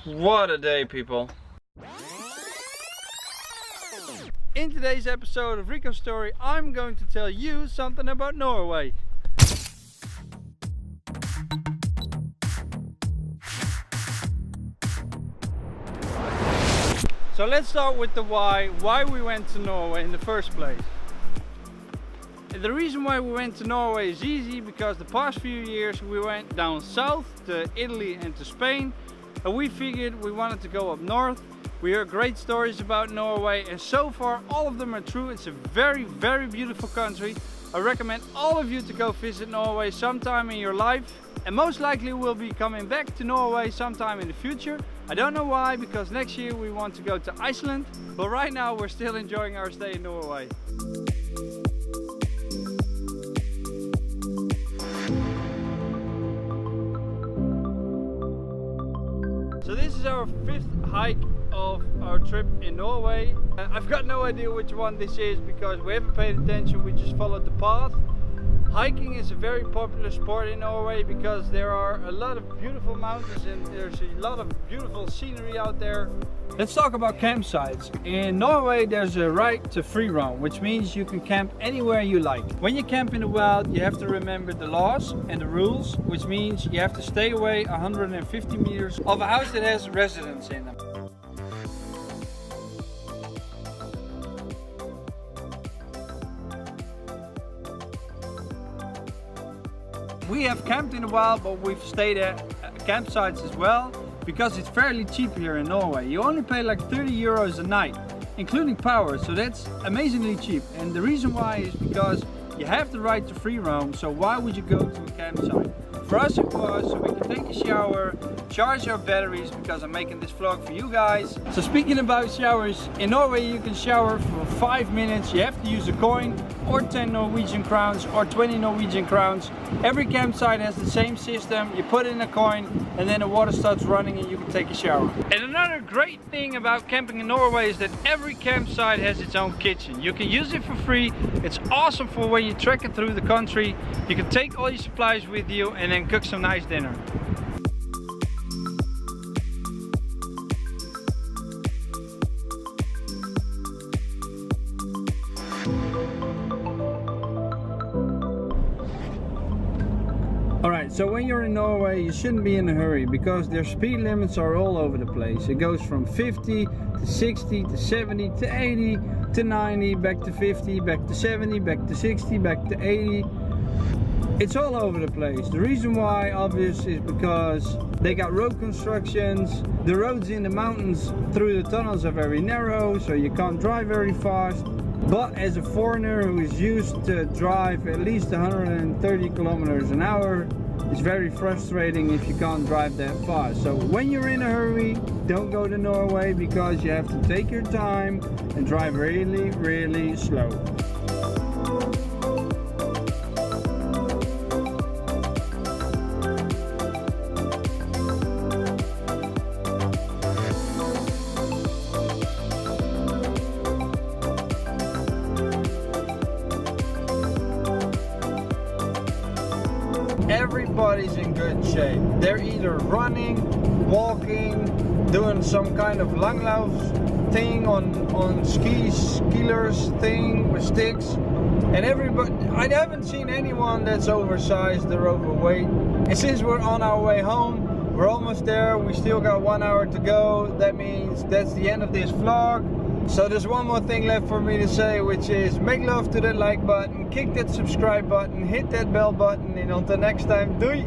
What a day, people. In today's episode of Rico's Story, I'm going to tell you something about Norway. So let's start with the why we went to Norway in the first place. The reason why we went to Norway is easy, because the past few years we went down south to Italy and to Spain, and we figured we wanted to go up north. We heard great stories about Norway, and so far all of them are true. It's a very, very beautiful country. I recommend all of you to go visit Norway sometime in your life, and most likely we'll be coming back to Norway sometime in the future. I don't know why, because next year we want to go to Iceland, but right now we're still enjoying our stay in Norway. So this is our 5th hike of our trip in Norway. I've got no idea which one this is because we haven't paid attention, we just followed the path. Hiking is a very popular sport in Norway because there are a lot of beautiful mountains and there's a lot of beautiful scenery out there. Let's talk about campsites. In Norway there's a right to free roam, which means you can camp anywhere you like. When you camp in the wild, you have to remember the laws and the rules, which means you have to stay away 150 meters of a house that has residents in them. We have camped in the wild, but we've stayed at campsites as well because it's fairly cheap here in Norway. You only pay like 30 euros a night, including power, so that's amazingly cheap. And the reason why is because you have the right to free roam, so why would you go to a campsite? For us it was so we can take a shower, charge our batteries, because I'm making this vlog for you guys. So speaking about showers, in Norway you can shower for 5 minutes. You have to use a coin or 10 Norwegian crowns or 20 Norwegian crowns. Every campsite has the same system. You put in a coin and then the water starts running and you can take a shower. And another great thing about camping in Norway is that every campsite has its own kitchen. You can use it for free. It's awesome for when you're trekking through the country. You can take all your supplies with you and then cook some nice dinner. Alright, so when you're in Norway you shouldn't be in a hurry because their speed limits are all over the place. It goes from 50 to 60 to 70 to 80 to 90, back to 50, back to 70, back to 60, back to 80. It's all over the place. The reason why, obvious, is because they got road constructions. The roads in the mountains through the tunnels are very narrow, so you can't drive very fast. But as a foreigner who is used to drive at least 130 kilometers an hour, it's very frustrating if you can't drive that fast. So when you're in a hurry, don't go to Norway because you have to take your time and drive really, really slow. Everybody's in good shape. They're either running, walking, doing some kind of langlauf thing on skilers thing with sticks. And everybody, I haven't seen anyone that's oversized or overweight. And since we're on our way home, we're almost there. We still got 1 hour to go. That means that's the end of this vlog. So there's one more thing left for me to say, which is make love to that like button, kick that subscribe button, hit that bell button, and until next time, doei!